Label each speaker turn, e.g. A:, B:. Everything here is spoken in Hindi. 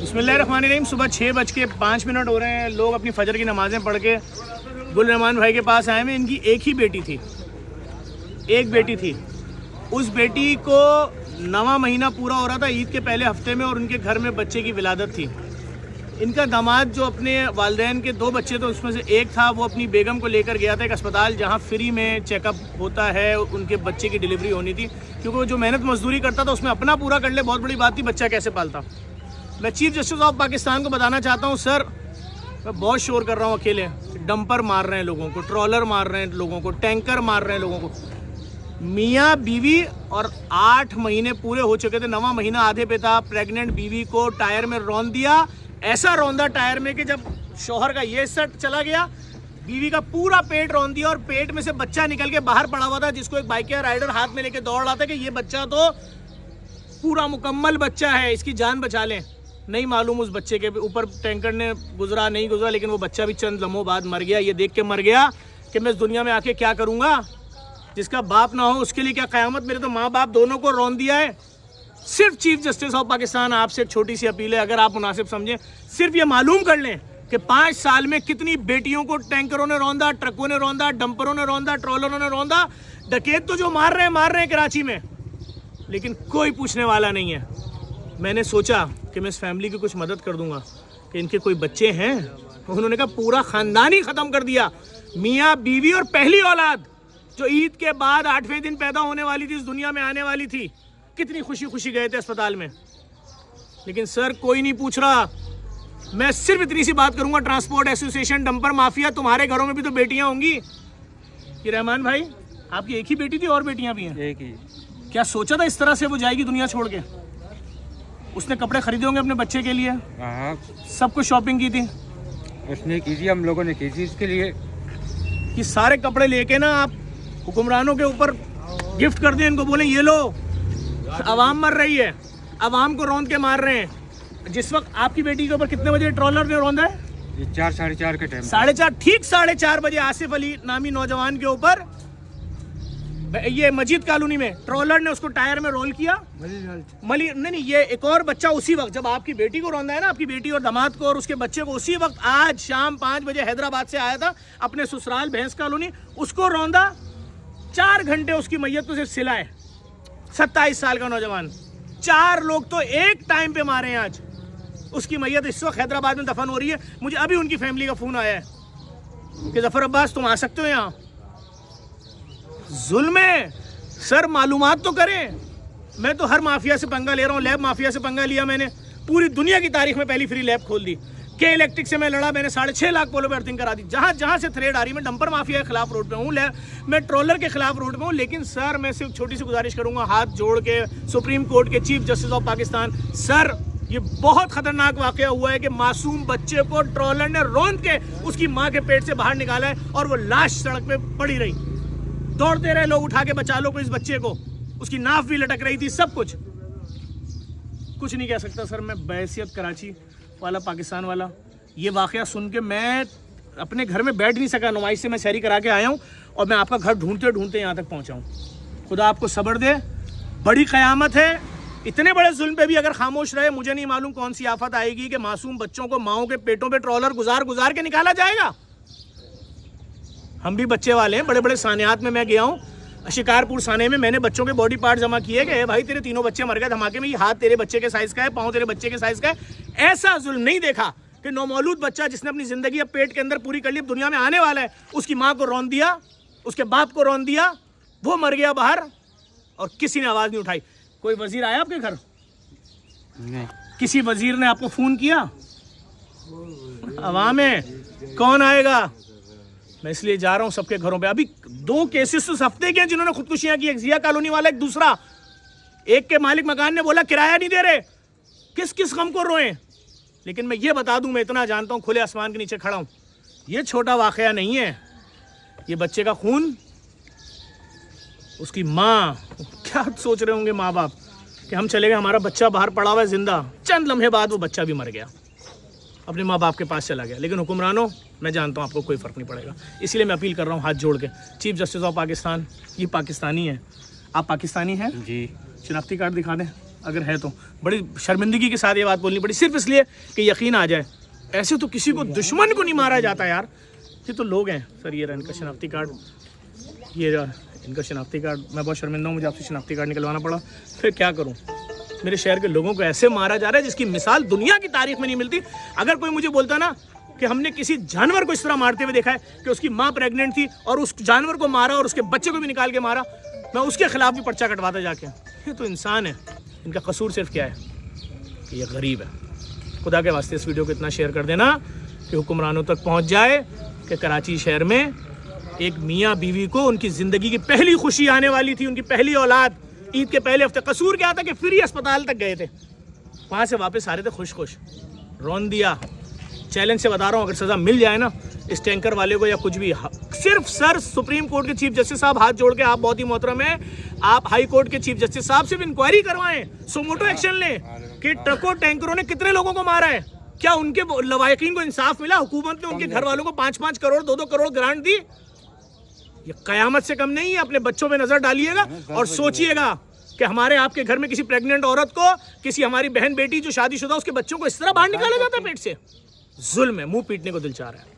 A: बिस्मिल्लाहिर्रहमानिर्रहीम। सुबह 6:05 हो रहे हैं। लोग अपनी फजर की नमाज़ें पढ़ के गुल रहमान भाई के पास आए हैं। इनकी एक ही बेटी थी, एक बेटी थी। उस बेटी को 9वां महीना पूरा हो रहा था ईद के पहले हफ्ते में, और उनके घर में बच्चे की विलादत थी। इनका दामाद जो अपने वालिदैन के 2 बच्चे थे उसमें से एक था, वो अपनी बेगम को लेकर गया था एक अस्पताल जहाँ फ्री में चेकअप होता है। उनके बच्चे की डिलीवरी होनी थी, क्योंकि वो जो मेहनत मजदूरी करता था उसमें अपना पूरा कर ले, बहुत बड़ी बात थी, बच्चा कैसे पालता। मैं चीफ जस्टिस ऑफ पाकिस्तान को बताना चाहता हूँ, सर मैं बहुत शोर कर रहा हूँ अकेले। डंपर मार रहे हैं लोगों को, ट्रॉलर मार रहे हैं लोगों को, टैंकर मार रहे हैं लोगों को। मियाँ बीवी, और 8 महीने पूरे हो चुके थे, 9वां महीना आधे पे था। प्रेग्नेंट बीवी को टायर में रौंद दिया, ऐसा रौंदा टायर में कि जब शौहर का ये सेट चला गया, बीवी का पूरा पेट रौंद दिया, और पेट में से बच्चा निकल के बाहर पड़ा हुआ था, जिसको एक बाइक राइडर हाथ में लेके दौड़ रहा था कि ये बच्चा तो पूरा मुकम्मल बच्चा है, इसकी जान बचा लें। नहीं मालूम उस बच्चे के ऊपर टैंकर ने गुजरा नहीं गुजरा, लेकिन वो बच्चा भी चंद लम्हों बाद मर गया। ये देख के मर गया कि मैं इस दुनिया में आके क्या करूँगा। जिसका बाप ना हो उसके लिए क्या क़यामत। मेरे तो माँ बाप दोनों को रौंद दिया है। सिर्फ चीफ जस्टिस ऑफ पाकिस्तान आपसे एक छोटी सी अपील है, अगर आप मुनासिब समझें, सिर्फ ये मालूम कर लें कि 5 साल में कितनी बेटियों को टैंकरों ने रौंदा, ट्रकों ने रौंदा, डंपरों ने रौंदा, ट्रॉलरों ने रौंदा। डकैत तो जो मार रहे हैं कराची में, लेकिन कोई पूछने वाला नहीं है। मैंने सोचा कि मैं इस फैमिली की कुछ मदद कर दूंगा कि इनके कोई बच्चे हैं। उन्होंने कहा पूरा ख़ानदान ही ख़त्म कर दिया, मियाँ बीवी और पहली औलाद जो ईद के बाद 8वें दिन पैदा होने वाली थी, इस दुनिया में आने वाली थी। कितनी खुशी खुशी गए थे अस्पताल में, लेकिन सर कोई नहीं पूछ रहा। मैं सिर्फ इतनी सी बात करूंगा, ट्रांसपोर्ट एसोसिएशन, डंपर माफिया, तुम्हारे घरों में भी तो बेटियां होंगी। ये रहमान भाई आपकी एक ही बेटी थी, और बेटियां भी हैं?
B: एक ही।
A: क्या सोचा था इस तरह से वो जाएगी दुनिया छोड़ के? उसने कपड़े खरीदे होंगे अपने बच्चे के लिए,
B: हाँ
A: सब कुछ शॉपिंग की थी
B: उसने की थी, हम लोगों ने की थी इसके लिए।
A: कि सारे कपड़े लेके ना आप हुक्मरानों के ऊपर गिफ्ट कर दें, इनको बोले ये लो, अवाम मर रही है, अवाम को रौंद के मार रहे हैं। जिस वक्त आपकी बेटी के ऊपर कितने बजे ट्रॉलर ने रौंदा है?
B: ये 4 साढ़े 4 के टाइम।
A: 4:30, ठीक 4:30 बजे आसिफ अली नामी नौजवान के ऊपर, ये मस्जिद कॉलोनी में, ट्रॉलर ने उसको टायर में रोल किया। नहीं, ये एक और बच्चा उसी वक्त जब आपकी बेटी को रौंदा है ना, आपकी बेटी और दामाद को और उसके बच्चे को, उसी वक्त आज शाम 5 बजे हैदराबाद से आया था अपने ससुराल भैंस कॉलोनी, उसको रौंदा। 4 घंटे उसकी मैयत को सिर्फ सिलाए। 27 साल का नौजवान, 4 लोग तो एक टाइम पे मारे हैं आज। उसकी मैयत इस वक्त हैदराबाद में दफन हो रही है। मुझे अभी उनकी फैमिली का फोन आया है कि जफर अब्बास तुम आ सकते हो यहाँ। जुल्म है सर, मालूमात तो करें। मैं तो हर माफिया से पंगा ले रहा हूँ। लैब माफिया से पंगा लिया मैंने, पूरी दुनिया की तारीख में पहली फ्री लैब खोल दी। के इलेक्ट्रिक से मैं लड़ा, मैंने 6.5 लाख पोलो पे अर्थिंग करा दी। जहाँ जहाँ से थ्रेड आ रही, मैं डंपर माफिया के खिलाफ रोड पे हूँ, मैं ट्रोलर के खिलाफ रोड पे हूँ। लेकिन सर मैं सिर्फ छोटी सी गुजारिश करूंगा, हाथ जोड़ के सुप्रीम कोर्ट के chief justice of Pakistan, sir ये बहुत खतरनाक वाकया हुआ है कि मासूम बच्चे को ट्रोलर ने रौंद के उसकी माँ के पेट से बाहर निकाला है, और वो लाश सड़क पे पड़ी रही। दौड़ते रहे लोग, उठा के बचा लो को इस बच्चे को, उसकी नाफ भी लटक रही थी, सब कुछ नहीं कह सकता सर मैं बहैसियत कराची वाला, पाकिस्तान वाला। ये वाकया सुन के मैं अपने घर में बैठ नहीं सका। नुमाइश से मैं शहरी करा के आया हूँ, और मैं आपका घर ढूंढते ढूंढते यहाँ तक पहुँचा हूँ। खुदा आपको सब्र दे, बड़ी क़यामत है। इतने बड़े जुल्म पे भी अगर खामोश रहे, मुझे नहीं मालूम कौन सी आफत आएगी कि मासूम बच्चों को माओं के पेटों पे ट्रॉलर गुजार के निकाला जाएगा। हम भी बच्चे वाले हैं, बड़े बड़े सानियात में मैं गया हूँ। शिकारपुर साने में मैंने बच्चों के बॉडी पार्ट जमा किए गए, भाई तेरे 3 बच्चे मर गए धमाके में, ये हाथ तेरे बच्चे के साइज़ का है, पाँव तेरे बच्चे के साइज़ का है। ऐसा जुल्म नहीं देखा कि नौमौलूद बच्चा जिसने अपनी ज़िंदगी अब पेट के अंदर पूरी कर ली, दुनिया में आने वाला है, उसकी माँ को रौंद दिया, उसके बाप को रौंद दिया, वो मर गया बाहर, और किसी ने आवाज़ नहीं उठाई। कोई वजीर आया आपके घर?
B: नहीं।
A: किसी वजीर ने आपको फ़ोन किया? अवाम है, कौन आएगा? मैं इसलिए जा रहा हूँ सबके घरों पे। अभी 2 केसेस उस हफ्ते के हैं जिन्होंने खुदकुशियां की, एक जिया कॉलोनी वाला, एक दूसरा। एक के मालिक मकान ने बोला किराया नहीं दे रहे, किस किस गम को रोएं। लेकिन मैं ये बता दूं, मैं इतना जानता हूँ, खुले आसमान के नीचे खड़ा हूँ, ये छोटा वाकया नहीं है। ये बच्चे का खून, उसकी माँ, क्या सोच रहे होंगे माँ बाप कि हम चले गए, हमारा बच्चा बाहर पड़ा हुआ है जिंदा, चंद लम्हे बाद वो बच्चा भी मर गया, अपने माँ बाप के पास चला गया। लेकिन हुक्मरानों, मैं जानता हूँ आपको कोई फ़र्क नहीं पड़ेगा। इसलिए मैं अपील कर रहा हूँ हाथ जोड़ के, चीफ जस्टिस ऑफ पाकिस्तान, ये पाकिस्तानी है, आप पाकिस्तानी हैं
B: जी,
A: शनाख्ती कार्ड दिखा दें। अगर है तो बड़ी शर्मिंदगी के साथ ये बात बोलनी पड़ी, सिर्फ इसलिए कि यकीन आ जाए। ऐसे तो किसी को दुश्मन को नहीं मारा जाता यार। ये तो लोग हैं सर। ये रहा इनका शनाख्ती कार्ड, ये रहा इनका शनाख्ती कार्ड। मैं बहुत शर्मिंदा हूँ, मुझे आपसे शनाख्ती कार्ड निकलवाना पड़ा, फिर क्या करूँ। मेरे शहर के लोगों को ऐसे मारा जा रहा है जिसकी मिसाल दुनिया की तारीख में नहीं मिलती। अगर कोई मुझे बोलता ना कि हमने किसी जानवर को इस तरह मारते हुए देखा है कि उसकी माँ प्रेग्नेंट थी और उस जानवर को मारा और उसके बच्चे को भी निकाल के मारा, मैं उसके खिलाफ भी पर्चा कटवाता जाके। ये तो इंसान है, इनका कसूर सिर्फ क्या है कि ये गरीब है। खुदा के वास्ते इस वीडियो को इतना शेयर कर देना कि हुक्मरानों तक पहुंच जाए कि कराची शहर में एक मियाँ बीवी को उनकी ज़िंदगी की पहली खुशी आने वाली थी, उनकी पहली औलाद, ईद के पहले हफ्ते। कसूर क्या था कि फ्री अस्पताल तक गए थे, वहाँ से वापस आ रहे थे खुश खुश, रोन दिया। चैलेंज से बता रहा हूँ, अगर सज़ा मिल जाए ना इस टैंकर वाले को या कुछ भी, सिर्फ सर सुप्रीम कोर्ट के चीफ जस्टिस साहब हाथ जोड़ के, आप बहुत ही मोहतरम हैं, आप हाई कोर्ट के चीफ जस्टिस साहब से भी इंक्वायरी करवाएं, सुमोटो एक्शन लें कि ट्रकों टैंकरों ने कितने लोगों को मारा है, क्या उनके लवायकीन को इंसाफ मिला, हुकूमत ने उनके घर वालों को 5-5 करोड़ 2-2 करोड़ ग्रांट दी। ये कयामत से कम नहीं है। अपने बच्चों पे नजर डालिएगा और सोचिएगा कि हमारे आपके घर में किसी प्रेग्नेंट औरत को, किसी हमारी बहन बेटी जो शादीशुदा, उसके बच्चों को इस तरह बाहर निकाला जाता है पेट से। जुल्म है, मुंह पीटने को दिल चाह रहा है।